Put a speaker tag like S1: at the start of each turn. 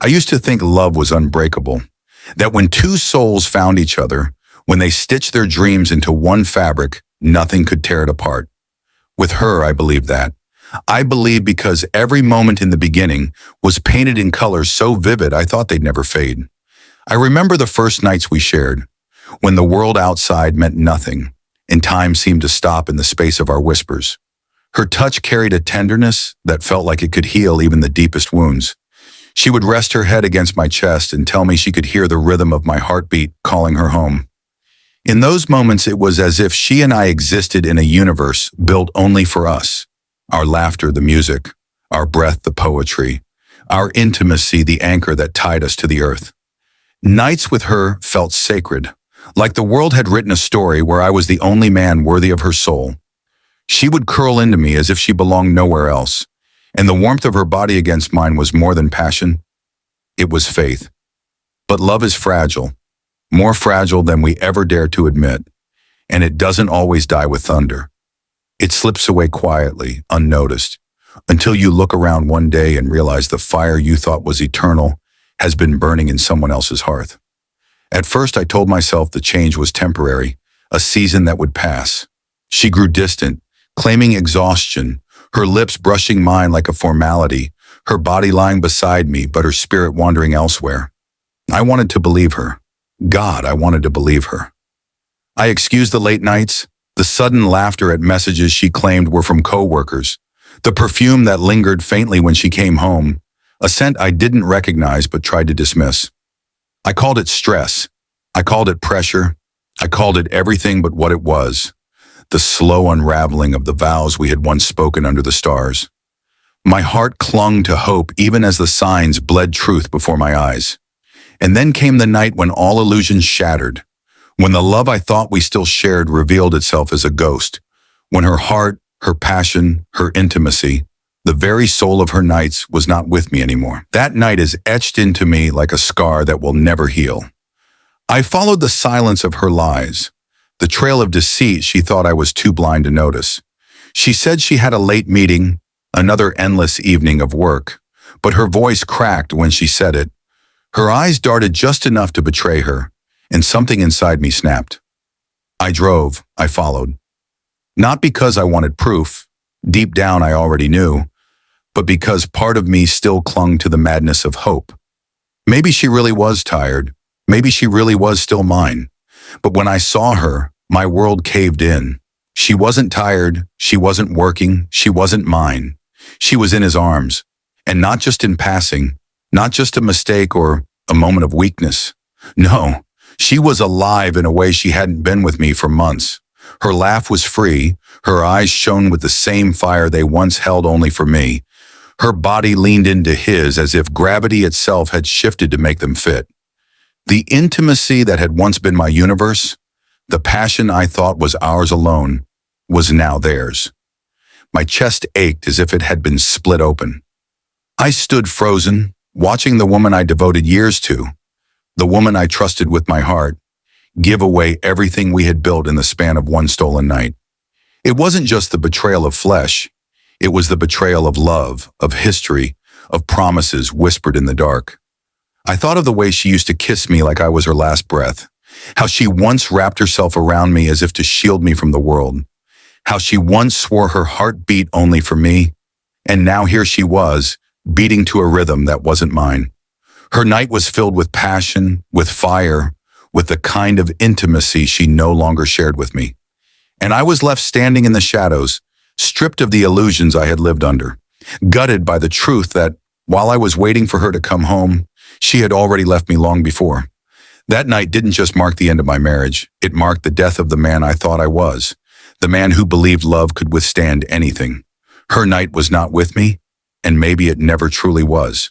S1: I used to think love was unbreakable, that when two souls found each other, when they stitched their dreams into one fabric, nothing could tear it apart. With her, I believed that. I believed because every moment in the beginning was painted in colors so vivid I thought they'd never fade. I remember the first nights we shared, when the world outside meant nothing, and time seemed to stop in the space of our whispers. Her touch carried a tenderness that felt like it could heal even the deepest wounds. She would rest her head against my chest and tell me she could hear the rhythm of my heartbeat calling her home. In those moments, it was as if she and I existed in a universe built only for us. Our laughter, the music, our breath, the poetry, our intimacy, the anchor that tied us to the earth. Nights with her felt sacred, like the world had written a story where I was the only man worthy of her soul. She would curl into me as if she belonged nowhere else, and the warmth of her body against mine was more than passion. It was faith. But love is fragile, more fragile than we ever dare to admit, and it doesn't always die with thunder. It slips away quietly, unnoticed, until you look around one day and realize the fire you thought was eternal has been burning in someone else's hearth. At first, I told myself the change was temporary, a season that would pass. She grew distant, claiming exhaustion, her lips brushing mine like a formality, her body lying beside me, but her spirit wandering elsewhere. I wanted to believe her. God, I wanted to believe her. I excused the late nights, the sudden laughter at messages she claimed were from coworkers, the perfume that lingered faintly when she came home, a scent I didn't recognize but tried to dismiss. I called it stress. I called it pressure. I called it everything but what it was, the slow unraveling of the vows we had once spoken under the stars. My heart clung to hope even as the signs bled truth before my eyes. And then came the night when all illusions shattered, when the love I thought we still shared revealed itself as a ghost, when her heart, her passion, her intimacy, the very soul of her nights was not with me anymore. That night is etched into me like a scar that will never heal. I followed the silence of her lies, the trail of deceit she thought I was too blind to notice. She said she had a late meeting, another endless evening of work, but her voice cracked when she said it. Her eyes darted just enough to betray her, and something inside me snapped. I drove, I followed. Not because I wanted proof, deep down I already knew, but because part of me still clung to the madness of hope. Maybe she really was tired, maybe she really was still mine, but when I saw her, my world caved in. She wasn't tired, she wasn't working, she wasn't mine. She was in his arms, and not just in passing, not just a mistake or a moment of weakness. No, she was alive in a way she hadn't been with me for months. Her laugh was free, her eyes shone with the same fire they once held only for me. Her body leaned into his as if gravity itself had shifted to make them fit. The intimacy that had once been my universe, the passion I thought was ours alone, was now theirs. My chest ached as if it had been split open. I stood frozen, watching the woman I devoted years to, the woman I trusted with my heart, give away everything we had built in the span of one stolen night. It wasn't just the betrayal of flesh, it was the betrayal of love, of history, of promises whispered in the dark. I thought of the way she used to kiss me like I was her last breath, how she once wrapped herself around me as if to shield me from the world, how she once swore her heart beat only for me, and now here she was, beating to a rhythm that wasn't mine. Her night was filled with passion, with fire, with the kind of intimacy she no longer shared with me. And I was left standing in the shadows, stripped of the illusions I had lived under, gutted by the truth that, while I was waiting for her to come home, she had already left me long before. That night didn't just mark the end of my marriage, it marked the death of the man I thought I was, the man who believed love could withstand anything. Her night was not with me, and maybe it never truly was.